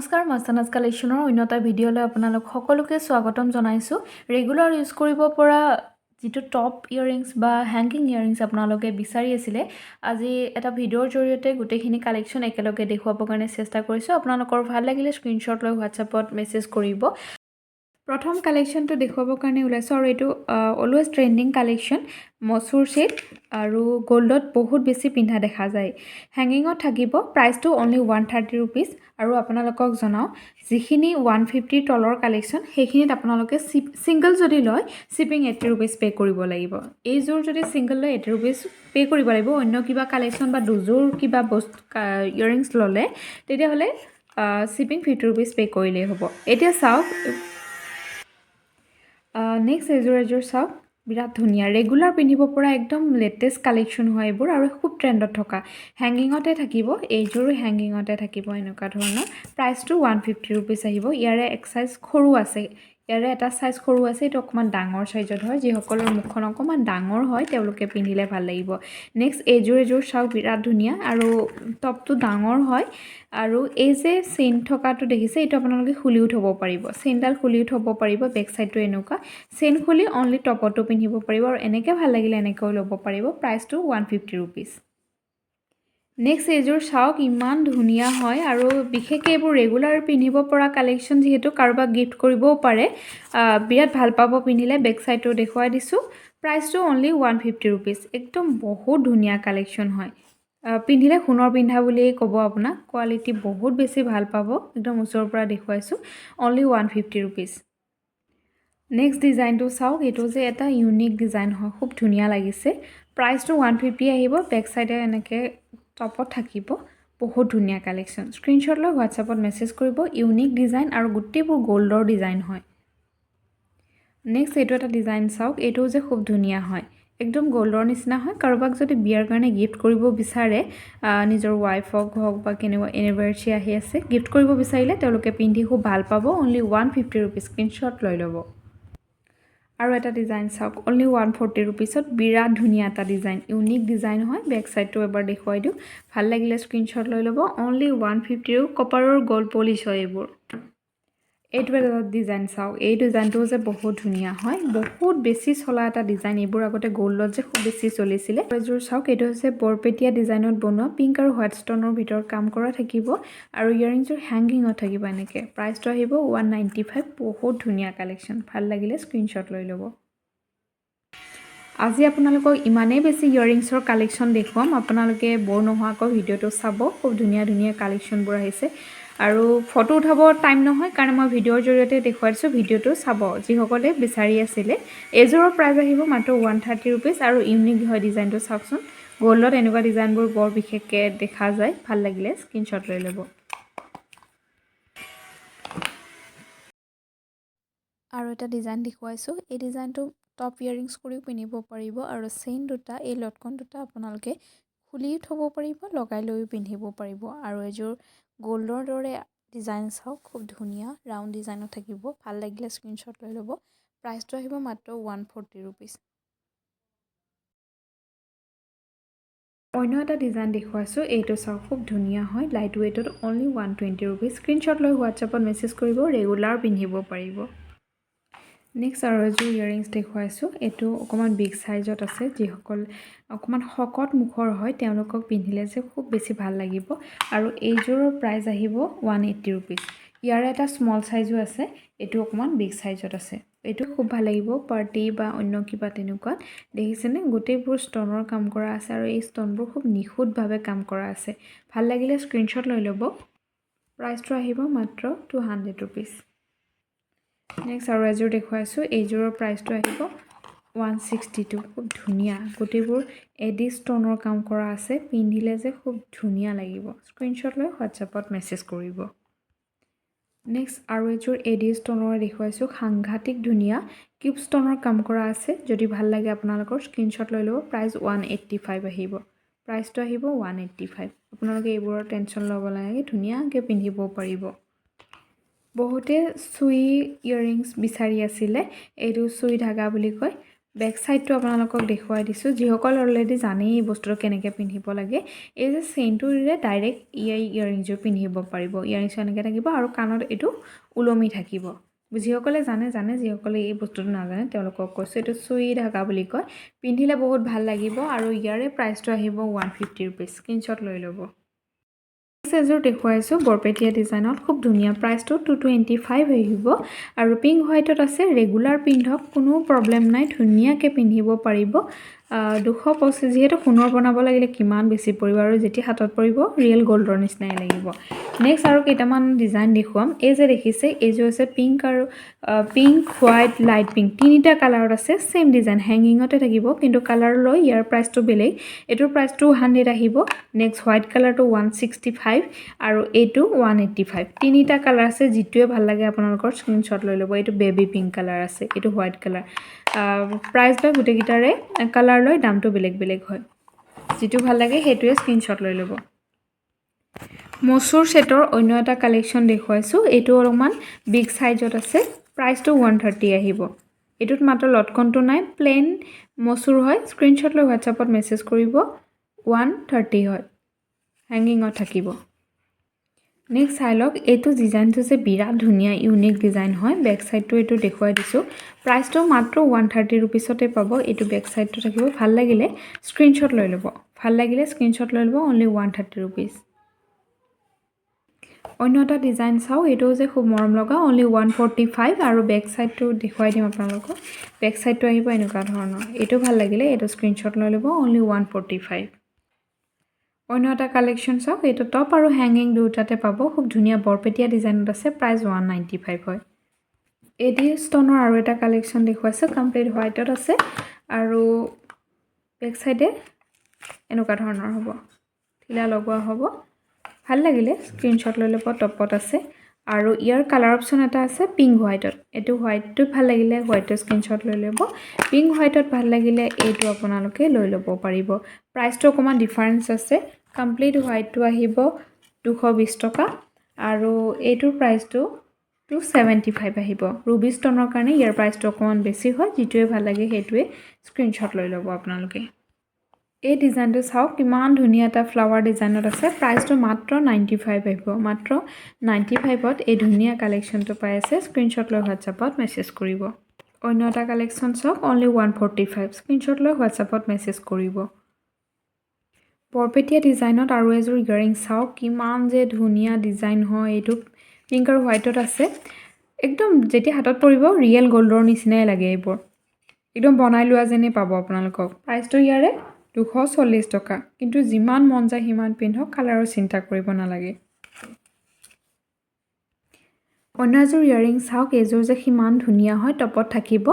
নমস্কাৰ মাস্তানাজ কালেকশ্যনৰ অন্যটা ভিডিঅ'লৈ আপোনালোক সকলোকে স্বাগতম জনাইছোঁ ৰেগুলাৰ ইউজ কৰিব পৰা যিটো টপ ইয়াৰিংছ বা হ্যাঙ্গিং ইয়াৰিংছ আপোনালোকে বিচাৰি আছিলে আজি এটা ভিডিঅ'ৰ জৰিয়তে গোটেইখিনি কালেকশ্যন একেলগে দেখুৱাবৰ কাৰণে চেষ্টা কৰিছোঁ আপোনালোকৰ ভাল লাগিলে স্ক্ৰীনশ্বট লৈ হোৱাটছআপত মেছেজ কৰিব প্ৰথম কালেকশ্যনটো দেখুৱাবৰ কাৰণে ওলাইছোঁ আৰু এইটো অলৱেজ ট্ৰেন্ডিং কালেকশ্যন মচুৰ সেট আৰু গোল্ডত বহুত বেছি পিন্ধা দেখা যায় হ্যাঙ্গিঙত থাকিব প্ৰাইচটো অনলি 130 रुपीस আৰু আপোনালোকক জনাও যিখিনি 150 তলৰ কালেকশ্যন সেইখিনিত আপোনালোকে সিঙ্গল যদি লয় শিপিং 80 रुपीस পে কৰিব লাগিব এই জোৰ যদি সিঙ্গল লয় 80 रुपीस পে কৰিব লাগিব অন্য কিবা কালেকশ্যন বা দুজোৰ কিবা বস্তু ইয়াৰিংছ ললে তেতিয়া হলে শিপিং 50 रुपीस পে কৰিলেই হ'ব এতিয়া চাওক নেক্সট এজোৰ চাওক বিৰাট ধুনীয়া ৰেগুলাৰ পিন্ধিব পৰা একদম লেটেষ্ট কালেকশ্যন হয় এইবোৰ আৰু খুব ট্ৰেণ্ডত থকা হ্যাঙ্গিঙতে থাকিব এইজোৰো হ্যাঙ্গিঙতে থাকিব এনেকুৱা ধৰণৰ প্ৰাইচটো 150 रुपीस আহিব ইয়াৰে এক সাইজ সৰু আছে ইয়াৰে এটা সাইজ সৰু আছে এটা অকমান ডাঙৰ সাইজত হয় যিসকলৰ মুখখন অকমান ডাঙৰ হয় তেওঁলোকে পিন্ধিলে ভাল লাগিব নেক্সট এজোৰ চাওক বিৰাট ধুনীয়া আৰু টপটো ডাঙৰ হয় আৰু এই যে চেইন থকাটো দেখিছে এটা আপোনালোকে খুলিও থব পাৰিব চেইনডাল খুলিও থব পাৰিব বেক সাইডটো এনেকুৱা চেইন খুলি অনলি টপটো পিন্ধিব পাৰিব আৰু এনেকে ভাল লাগিলে এনেকৈ ল'ব পাৰিব প্ৰাইচটো 150 रुपीस নেক্সট এজোৰ চাওক ইমান ধুনীয়া হয় আৰু বিশেষকৈ এইবোৰ ৰেগুলাৰ পিন্ধিব পৰা কালেকশ্যন যেহেতু কাৰোবাক গিফট কৰিবও পাৰে বিৰাট ভাল পাব পিন্ধিলে বেক সাইডটো দেখুৱাই দিছোঁ প্ৰাইচটো অনলি 150 रुपीस একদম বহুত ধুনীয়া কালেকশ্যন হয় পিন্ধিলে সোণৰ পিন্ধা বুলিয়ে ক'ব আপোনাক কোৱালিটি বহুত বেছি ভাল পাব একদম ওচৰৰ পৰা দেখুৱাইছোঁ অনলি 150 रुपीस নেক্সট ডিজাইনটো চাওক এইটো যে এটা ইউনিক ডিজাইন হয় খুব ধুনীয়া লাগিছে প্ৰাইচটো 150 আহিব বেক সাইডে এনেকৈ টপত থাকিব বহুত ধুনীয়া কালেকশ্যন স্ক্ৰীনশ্বট লৈ হোৱাটছআপত মেছেজ কৰিব ইউনিক ডিজাইন আৰু গোটেইবোৰ গোল্ডৰ ডিজাইন হয় নেক্সট এইটো এটা ডিজাইন চাওক এইটো যে খুব ধুনীয়া হয় একদম গোল্ডৰ নিচিনা হয় কাৰোবাক যদি বিয়াৰ কাৰণে গিফট কৰিব বিচাৰে নিজৰ ওয়াইফক হওক বা কেনেবা এনিভাৰ্সাৰী আহি আছে গিফট কৰিব বিচাৰিলে তেওঁলোকে পিন্ধি খুব ভাল পাব অনলি 150 रुपीस স্ক্ৰীনশ্বট লৈ ল'ব আৰু এটা ডিজাইন চাওক অনলি 140 रुपीसত বিৰাট ধুনীয়া এটা ডিজাইন ইউনিক ডিজাইন হয় বেক সাইডটো এবাৰ দেখুৱাই দিও ভাল লাগিলে স্ক্ৰীনশ্বট লৈ ল'ব অনলি 150 কপাৰৰ গোল্ড পলিশ হয় এইবোৰ এইটো এটা ডিজাইন চাওক এই ডিজাইনটো যে বহুত ধুনীয়া হয় বহুত বেছি চলা এটা ডিজাইন এইবোৰ আগতে গোল্ডত যে খুব বেছি চলিছিলে এজোৰ চাওক এইটো হৈছে বৰপেটিয়া ডিজাইনত বনোৱা পিংক আৰু হোৱাইট ষ্টনৰ ভিতৰত কাম কৰা থাকিব আৰু ইয়াৰিংছৰ হ্যাঙ্গিঙত থাকিব এনেকৈ প্ৰাইচটো আহিব 195 বহুত ধুনীয়া কালেকশ্যন ভাল লাগিলে স্ক্ৰীনশ্বট লৈ ল'ব আজি আপোনালোকক ইমানেই বেছি ইয়াৰিংছৰ কালেকশ্যন দেখুৱাম আপোনালোকে বৰ নোহোৱাকৈ ভিডিঅ'টো চাব খুব ধুনীয়া ধুনীয়া কালেকশ্যনবোৰ আহিছে আৰু ফটো উঠাব টাইম নহয় কাৰণ মই ভিডিঅ'ৰ জৰিয়তে দেখুৱাইছোঁ ভিডিঅ'টো চাব যিসকলে বিচাৰি আছিলে এজোৰৰ প্ৰাইচ আহিব মাত্ৰ 130 रुपीस আৰু ইউনিক হয় ডিজাইনটো চাওকচোন গোল্ডত এনেকুৱা ডিজাইনবোৰ বৰ বিশেষকৈ দেখা যায় ভাল লাগিলে স্ক্ৰীনশ্বট লৈ ল'ব আৰু এটা ডিজাইন দেখুৱাইছোঁ এই ডিজাইনটো টপ ইয়াৰিংছ কৰিও পিন্ধিব পাৰিব আৰু চেইন দুটা এই লটকন দুটা আপোনালোকে খুলি থব পাৰিব লগাই লৈও পিন্ধিব পাৰিব আৰু এজোৰ গোল্ডৰ দৰে ডিজাইন চাওক খুব ধুনীয়া ৰাউণ্ড ডিজাইনত থাকিব ভাল লাগিলে স্ক্ৰীনশ্বট লৈ ল'ব প্ৰাইচটো আহিব মাত্ৰ 140 रुपीस অন্য এটা ডিজাইন দেখুৱাইছোঁ এইটো চাওক খুব ধুনীয়া হয় লাইট ৱেটত অনলি 120 रुपीस স্ক্ৰীনশ্বট লৈ হোৱাটছআপত মেছেজ কৰিব ৰেগুলাৰ পিন্ধিব পাৰিব নেক্সট আৰু এজোৰ ইয়াৰিংছ দেখুৱাইছোঁ এইটো অকণমান বিগ সাইজত আছে যিসকল অকণমান শকত মুখৰ হয় তেওঁলোকক পিন্ধিলে যে খুব বেছি ভাল লাগিব আৰু এইজোৰৰ প্ৰাইচ আহিব 180 रुपीस ইয়াৰে এটা স্মল সাইজো আছে এইটো অকণমান বিগ সাইজত আছে এইটো খুব ভাল লাগিব পাৰ্টি বা অন্য কিবা তেনেকুৱা দেখিছেনে গোটেইবোৰ ষ্টনৰ কাম কৰা আছে আৰু এই ষ্টনবোৰ খুব নিখুঁতভাৱে কাম কৰা আছে ভাল লাগিলে স্ক্ৰীনশ্বট লৈ ল'ব প্ৰাইচটো আহিব মাত্ৰ 200 रुपीस নেক্সট আৰু এজোৰ দেখুৱাইছোঁ এইজোৰৰ প্ৰাইচটো আহিব 162 খুব ধুনীয়া গোটেইবোৰ এডি ষ্টনৰ কাম কৰা আছে পিন্ধিলে যে খুব ধুনীয়া লাগিব স্ক্ৰীনশ্বট লৈ হোৱাটছআপত মেছেজ কৰিব নেক্সট আৰু এজোৰ এডি ষ্টনৰ দেখুৱাইছোঁ সাংঘাতিক ধুনীয়া কিউব ষ্টনৰ কাম কৰা আছে যদি ভাল লাগে আপোনালোকৰ স্ক্ৰীনশ্বট লৈ ল'ব প্ৰাইচ 185 আহিব প্ৰাইচটো আহিব 185 আপোনালোকে এইবোৰৰ টেনশ্যন ল'ব নালাগে ধুনীয়াকৈ পিন্ধিব পাৰিব বহুতে সুই ইয়াৰিংছ বিচাৰি আছিলে এইটো সুই ধাগা বুলি কয় বেক সাইডটো আপোনালোকক দেখুৱাই দিছোঁ যিসকল অলৰেডি জানেই এই বস্তুটো কেনেকৈ পিন্ধিব লাগে এই যে চেইনটোৰে ডাইৰেক্ট ইয়াৰিংযোৰ পিন্ধিব পাৰিব ইয়াৰিংছ এনেকৈ থাকিব আৰু কাণত এইটো ওলমি থাকিব যিসকলে জানে যিসকলে এই বস্তুটো নাজানে তেওঁলোকক কৈছোঁ এইটো চুই ঢাকা বুলি কয় পিন্ধিলে বহুত ভাল লাগিব আৰু ইয়াৰে প্ৰাইচটো আহিব 150 ৰুপিজ স্ক্ৰীনশ্বট লৈ ল'ব এযোৰ দেখুৱাইছোঁ বৰপেটীয়া ডিজাইনত খুব ধুনীয়া প্ৰাইচটো 225 আহিব আৰু পিংক হোৱাইটত আছে ৰেগুলাৰ পিন্ধক কোনো প্ৰব্লেম নাই ধুনীয়াকৈ পিন্ধিব পাৰিব 225 যিহেতু সোণৰ বনাব লাগিলে কিমান বেছি পৰিব আৰু যেতিয়া হাতত পৰিব ৰিয়েল গোল্ডৰ নিচিনাই লাগিব নেক্সট আৰু কেইটামান ডিজাইন দেখুৱাম এই যে দেখিছে এইযোৰ আছে পিংক আৰু পিংক হোৱাইট লাইট পিংক তিনিটা কালাৰত আছে সেম ডিজাইন হেংগিঙতে থাকিব কিন্তু কালাৰ লৈ ইয়াৰ প্ৰাইচটো বেলেগ এটোৰ প্ৰাইচ 200 আহিব নেক্সট হোৱাইট কালাৰটো 165 আৰু এইটো 185 তিনিটা কালাৰ আছে যিটোৱে ভাল লাগে আপোনালোকৰ স্ক্ৰীনশ্বট লৈ ল'ব এইটো বেবি পিংক কালাৰ আছে এইটো হোৱাইট কালাৰ প্ৰাইচ লৈ গুটেগিটাৰে কালাৰ লৈ দামটো বেলেগ বেলেগ হয় যিটো ভাল লাগে সেইটোৱে স্ক্ৰীনশ্বট লৈ ল'ব মসুৰ সেটৰ অন্য এটা কালেকশ্যন দেখুৱাইছোঁ এইটো অলপমান বিগ সাইজত আছে প্ৰাইচটো 130 আহিব এটোত মাত্ৰ লটকনটো নাই প্লেন মসুৰ হয় স্ক্ৰীনশ্বট লৈ হোৱাটছআপত মেছেজ কৰিব 130 হয় হেংগিঙত থাকিব নেক্সট চাই লওক এইটো ডিজাইনটো যে বিৰাট ধুনীয়া ইউনিক ডিজাইন হয় বেক সাইডটো এইটো দেখুৱাই দিছোঁ প্ৰাইচটো মাত্ৰ 130 ৰুপিছতে পাব এইটো বেক সাইডটো থাকিব ভাল লাগিলে স্ক্ৰীনশ্বট লৈ ল'ব অনলি 130 ৰুপিছ অন্য এটা ডিজাইন চাও এইটো যে খুব মৰম লগা অনলি 145 আৰু বেক সাইডটো দেখুৱাই দিম আপোনালোকক বেক সাইডটো আহিব এনেকুৱা ধৰণৰ এইটো ভাল লাগিলে এইটো স্ক্ৰীনশ্বট লৈ ল'ব অনলি 145 অন্য এটা কালেকশ্যন চাওক এইটো টপ আৰু হেংগিং দুটাতে পাব খুব ধুনীয়া বৰপেটীয়া ডিজাইনত আছে প্ৰাইচ 195 হয় এডি ষ্টনৰ আৰু এটা কালেকশ্যন দেখুৱাইছে কমপ্লিট হোৱাইটত আছে আৰু বেক সাইডে এনেকুৱা ধৰণৰ হ'ব ঠিলা লগোৱা হ'ব ভাল লাগিলে স্ক্ৰীনশ্বট লৈ ল'ব টপত আছে আৰু ইয়াৰ কালাৰ অপশ্যন এটা আছে পিংক হোৱাইটত এইটো হোৱাইটটো ভাল লাগিলে হোৱাইটৰ স্ক্ৰীনশ্বট লৈ ল'ব পিংক হোৱাইটত ভাল লাগিলে এইটো আপোনালোকে লৈ ল'ব পাৰিব প্ৰাইচটো অকণমান ডিফাৰেঞ্চ আছে কমপ্লিট হোৱাইটটো আহিব 220 টকা আৰু এইটোৰ প্ৰাইচটো 275 আহিব ৰুবি ষ্টনৰ কাৰণে ইয়াৰ প্ৰাইচটো অকণমান বেছি হয় যিটোৱে ভাল লাগে সেইটোৱে স্ক্ৰীনশ্বট লৈ ল'ব আপোনালোকে এই ডিজাইনটো চাওক কিমান ধুনীয়া এটা ফ্লাৱাৰ ডিজাইনত আছে প্ৰাইচটো মাত্ৰ 95 আহিব মাত্ৰ 95ত এই ধুনীয়া কালেকশ্যনটো পাই আছে স্ক্ৰীনশ্বট লৈ হোৱাটছআপত মেছেজ কৰিব অন্য এটা কালেকশ্যন চাওক অনলি 145 স্ক্ৰীনশ্বট লৈ হোৱাটছআপত মেছেজ কৰিব বৰপেটীয়া ডিজাইনত আৰু এযোৰ ইয়াৰিং চাওক কিমান যে ধুনীয়া ডিজাইন হয় এইটো পিংক আৰু হোৱাইটত আছে একদম যেতিয়া হাতত পৰিব ৰিয়েল গোল্ডৰ নিচিনাই লাগে এইবোৰ একদম বনাই লোৱা যেনে পাব আপোনালোকক প্ৰাইচটো ইয়াৰে 240 টকা কিন্তু যিমান মন যায় সিমান পিন্ধক কালাৰৰ চিন্তা কৰিব নালাগে অন্য এযোৰ ইয়াৰিং চাওক এইযোৰ যে সিমান ধুনীয়া হয় টপত থাকিব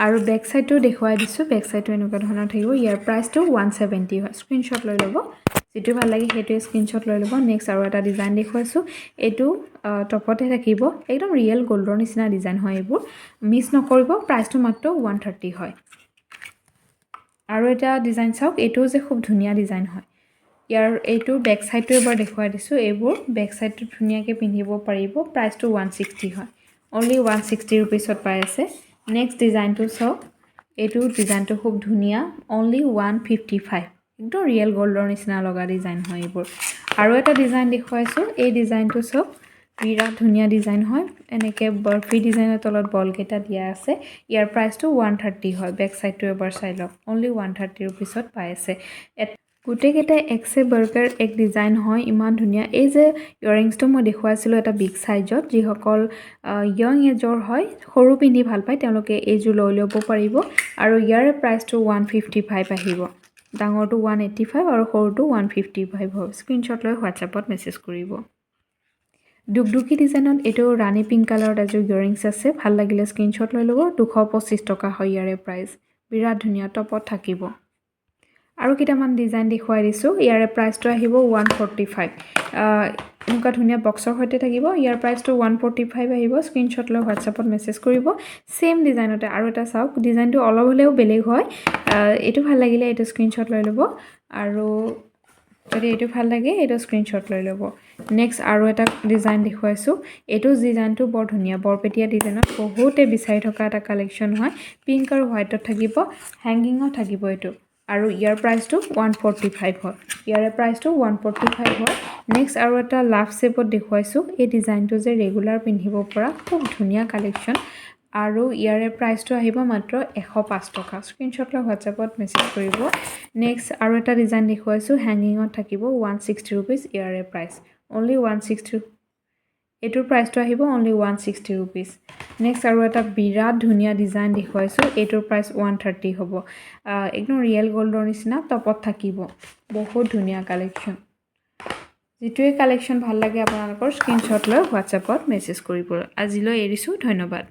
আৰু বেক সাইডটো দেখুৱাই দিছোঁ বেক সাইডটো এনেকুৱা ধৰণৰ থাকিব ইয়াৰ প্ৰাইচটো 170 হয় স্ক্ৰীনশ্বট লৈ ল'ব যিটো ভাল লাগে সেইটোৱে স্ক্ৰীনশ্বট লৈ ল'ব নেক্সট আৰু এটা ডিজাইন দেখুৱাইছোঁ এইটো টপতে থাকিব একদম ৰিয়েল গোল্ডৰ নিচিনা ডিজাইন হয় এইবোৰ মিছ নকৰিব প্ৰাইচটো মাত্ৰ 130 হয় আৰু এটা ডিজাইন চাওক এইটো যে খুব ধুনীয়া ডিজাইন হয় ইয়াৰ এইটো বেক সাইডটো এবাৰ দেখুৱাই দিছোঁ এইবোৰ বেক সাইডটো ধুনীয়াকৈ পিন্ধিব পাৰিব প্ৰাইচটো 160 হয় অনলি 160 ৰুপিছত পাই আছে নেক্সট ডিজাইনটো চাওক এইটো ডিজাইনটো খুব ধুনীয়া অনলি 155 একদম ৰিয়েল গোল্ডৰ নিচিনা লগা ডিজাইন হয় এইবোৰ আৰু এটা ডিজাইন দেখুৱাইছোঁ এই ডিজাইনটো চাওক বিৰাট ধুনীয়া ডিজাইন হয় এনেকৈ বৰফি ডিজাইনৰ তলত বলকেইটা দিয়া আছে ইয়াৰ প্ৰাইচটো 130 হয় বেক সাইডটো এবাৰ চাই লওক অনলি 130 ৰুপিছত পাই আছে গোটেইকেইটাই একছে বাৰ্গাৰ এক ডিজাইন হয় ইমান ধুনীয়া এই যে ইয়াৰিংছটো মই দেখুৱাইছিলোঁ এটা বিগ সাইজত যিসকল য়ং এজৰ হয় সৰু পিন্ধি ভাল পায় তেওঁলোকে এইযোৰ লৈ ল'ব পাৰিব আৰু ইয়াৰ প্ৰাইচটো 155 আহিব ডাঙৰটো 185 আৰু সৰুটো 155 হয় স্ক্ৰীনশ্বট লৈ হোৱাটছআপত মেছেজ কৰিব ডুগডুগি ডিজাইনত এইটো ৰাণী পিংক কালাৰত এযোৰ ইয়াৰিংছ আছে ভাল লাগিলে স্ক্ৰীনশ্বট লৈ ল'ব 225 টকা হয় ইয়াৰে প্ৰাইচ বিৰাট ধুনীয়া টপত থাকিব আৰু কেইটামান ডিজাইন দেখুৱাই দিছোঁ ইয়াৰে প্ৰাইচটো আহিব 145 এনেকুৱা ধুনীয়া বক্সৰ সৈতে থাকিব ইয়াৰ প্ৰাইচটো 145 আহিব স্ক্ৰীনশ্বট লৈ হোৱাটছআপত মেছেজ কৰিব সেম ডিজাইনতে আৰু এটা চাওক ডিজাইনটো অলপ হ'লেও বেলেগ হয় এইটো ভাল লাগিলে এইটো স্ক্ৰীনশ্বট লৈ ল'ব আৰু যদি এইটো ভাল লাগে এইটো স্ক্ৰীনশ্বট লৈ ল'ব নেক্সট আৰু এটা ডিজাইন দেখুৱাইছোঁ এইটো ডিজাইনটো বৰ ধুনীয়া বৰপেটীয়া ডিজাইনত বহুতে বিচাৰি থকা এটা কালেকশ্যন হয় পিংক আৰু হোৱাইটত থাকিব হেংগিঙত থাকিব এইটো আৰু ইয়াৰ প্ৰাইচটো 145 হয় ইয়াৰে প্ৰাইচটো 145 হয় নেক্সট আৰু এটা লাভ শ্বেপত দেখুৱাইছোঁ এই ডিজাইনটো যে ৰেগুলাৰ পিন্ধিব পৰা খুব ধুনীয়া কালেকশ্যন আৰু ইয়াৰে প্ৰাইচটো আহিব মাত্ৰ 105 টকা স্ক্ৰীনশ্বট লৈ হোৱাটছএপত মেছেজ কৰিব নেক্সট আৰু এটা ডিজাইন দেখুৱাইছোঁ হেংগিঙত থাকিব 160 ৰুপিজ ইয়াৰে প্ৰাইচ অনলি 160 এইটোৰ প্ৰাইচটো আহিব অনলি 160 ৰুপিজ নেক্সট আৰু এটা বিৰাট ধুনীয়া ডিজাইন দেখুৱাইছোঁ এইটোৰ প্ৰাইচ 130 হ'ব একদম ৰিয়েল গ'ল্ডৰ নিচিনা টপত থাকিব বহুত ধুনীয়া কালেকশ্যন যিটোৱে কালেকশ্যন ভাল লাগে আপোনালোকৰ স্ক্ৰীনশ্বট লৈ হোৱাটছএপত মেছেজ কৰিব আজিলৈ এৰিছোঁ ধন্যবাদ